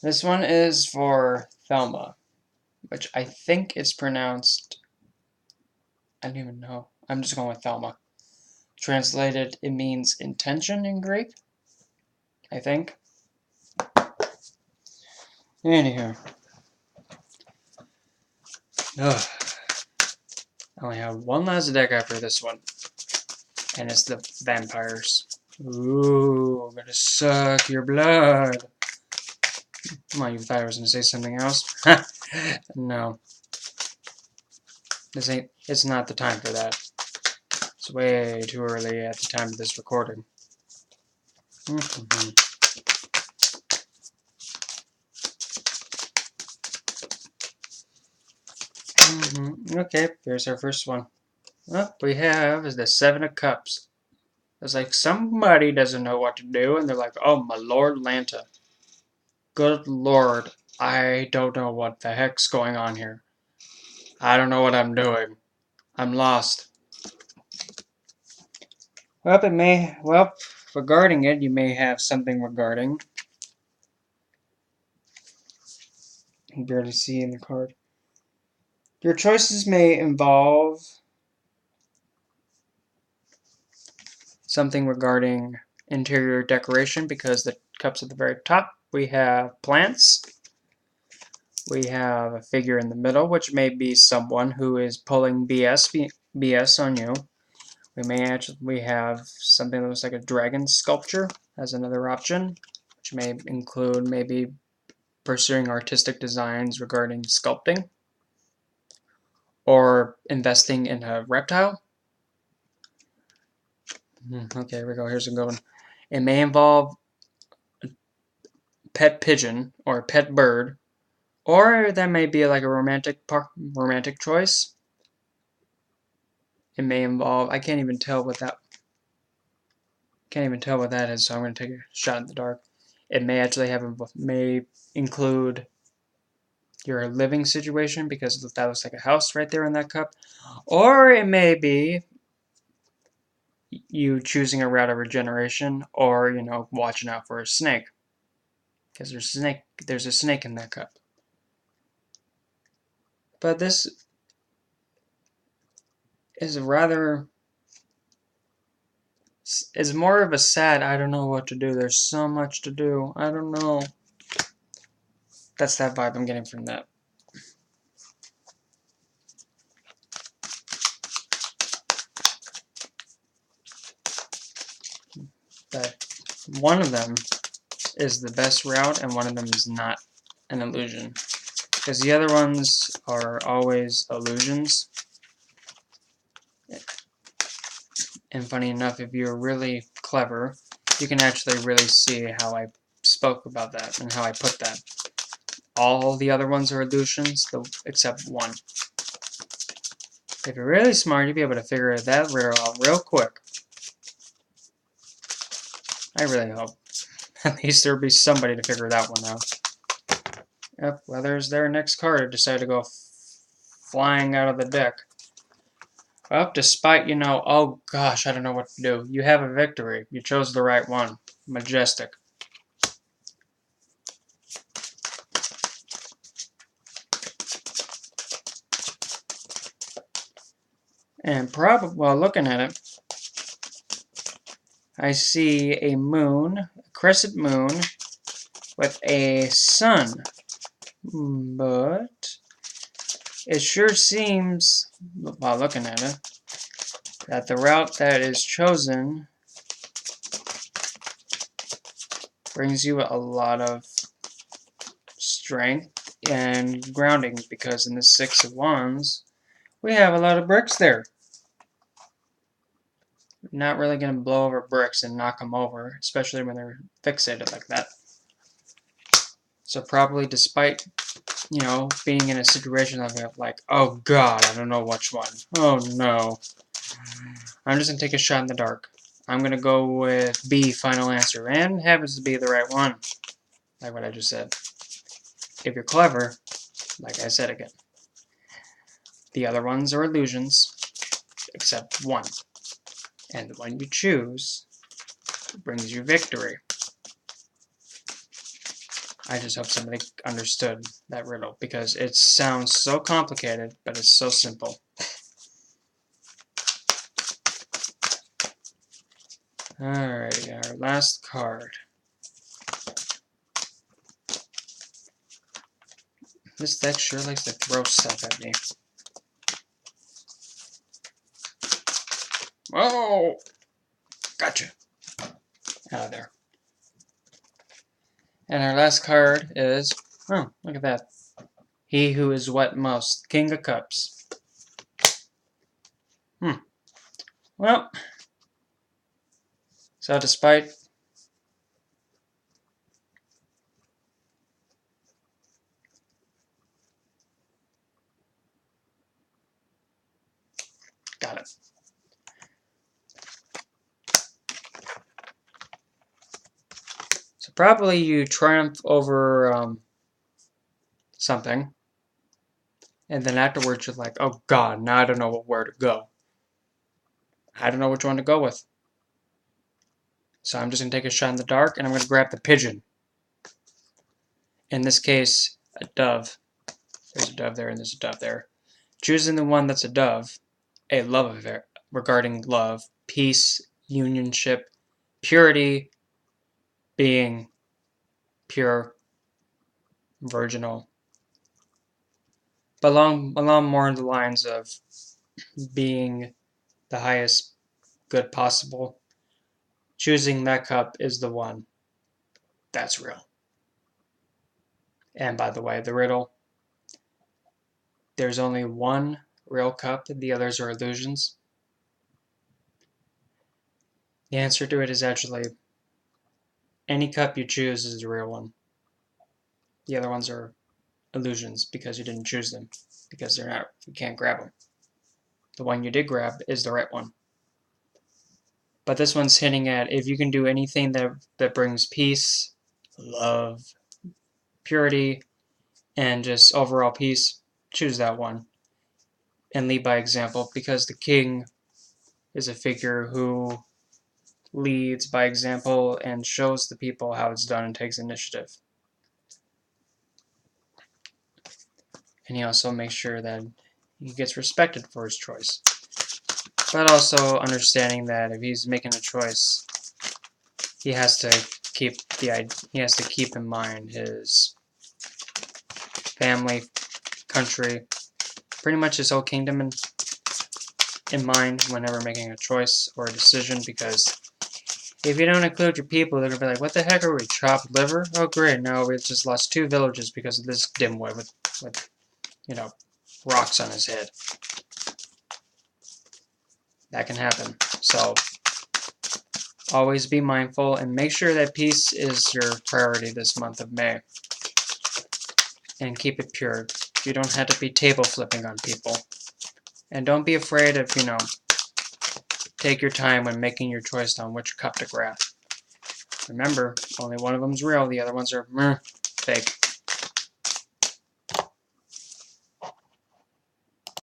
This one is for Thelma, which I think is pronounced. I don't even know. I'm just going with Thelma. Translated, it means intention in Greek, I think. Anywho. Ugh. I only have one last deck after this one. And it's the vampires. Ooh, I'm gonna suck your blood. Come on, you thought I was gonna say something else? No. It's not the time for that. It's way too early at the time of this recording. Okay, here's our first one. What we have is the Seven of Cups. It's like somebody doesn't know what to do, and they're like, oh, my Lord Lanta. Good Lord, I don't know what the heck's going on here. I don't know what I'm doing. I'm lost. Well, regarding it, you may have something regarding. You can barely see in the card. Your choices may involve something regarding interior decoration, because the cups at the very top, we have plants. We have a figure in the middle, which may be someone who is pulling BS on you. We have something that looks like a dragon sculpture as another option, which may include maybe pursuing artistic designs regarding sculpting or investing in a reptile. Okay, here we go. Here's a good one. It may involve a pet pigeon or a pet bird, or that may be like a romantic choice. It may involve, I can't even tell what that is, so I'm going to take a shot in the dark. It may actually may include your living situation, because that looks like a house right there in that cup. Or it may be you choosing a route of regeneration, or, watching out for a snake. Because there's a snake in that cup. But this is more of a sad, I don't know what to do. There's so much to do. I don't know. That's that vibe I'm getting from that. But one of them is the best route, and one of them is not an illusion. Because the other ones are always illusions. And funny enough, if you're really clever, you can actually really see how I spoke about that and how I put that. All the other ones are illusions, except one. If you're really smart, you'll be able to figure that riddle out real quick. I really hope. At least there'll be somebody to figure that one out. Yep, well, there's their next card. It decided to go flying out of the deck. Well, despite, oh gosh, I don't know what to do. You have a victory. You chose the right one. Majestic. And while looking at it, I see a moon, a crescent moon, with a sun. But it sure seems, while looking at it, that the route that is chosen brings you a lot of strength and grounding, because in the Six of Wands, we have a lot of bricks there. Not really going to blow over bricks and knock them over, especially when they're fixated like that. So probably despite, being in a situation of like, oh god, I don't know which one. Oh no. I'm just going to take a shot in the dark. I'm going to go with B, final answer, and happens to be the right one. Like what I just said. If you're clever, like I said again. The other ones are illusions, except one. And the one you choose brings you victory. I just hope somebody understood that riddle, because it sounds so complicated, but it's so simple. Alrighty, our last card. This deck sure likes to throw stuff at me. Whoa! Gotcha. Out of there. And our last card is, oh, look at that. He who is wet most. King of Cups. Well, so despite got it. So probably you triumph over something, and then afterwards you're like, oh god, now I don't know where to go. I don't know which one to go with. So I'm just going to take a shot in the dark, and I'm going to grab the pigeon. In this case, a dove. There's a dove there, and there's a dove there. Choosing the one that's a dove, a love affair, regarding love, peace, unionship, purity, being pure, virginal. But along more in the lines of being the highest good possible. Choosing that cup is the one that's real. And by the way, the riddle, there's only one real cup, the others are illusions. The answer to it is actually any cup you choose is the real one. The other ones are illusions because you didn't choose them, because they're not, you can't grab them. The one you did grab is the right one. But this one's hinting at if you can do anything that brings peace, love, purity, and just overall peace, choose that one. And lead by example, because the king is a figure who leads by example and shows the people how it's done and takes initiative. And he also makes sure that he gets respected for his choice. But also understanding that if he's making a choice, he has to keep in mind his family, country, pretty much his whole kingdom in mind whenever making a choice or a decision, because if you don't include your people, they're going to be like, what the heck are we, chopped liver? Oh great, no, we just lost 2 villages because of this dimwit with you know, rocks on his head. That can happen. So always be mindful and make sure that peace is your priority this month of May. And keep it pure. You don't have to be table flipping on people. And don't be afraid of, take your time when making your choice on which cup to grab. Remember, only one of them's real, the other ones are fake.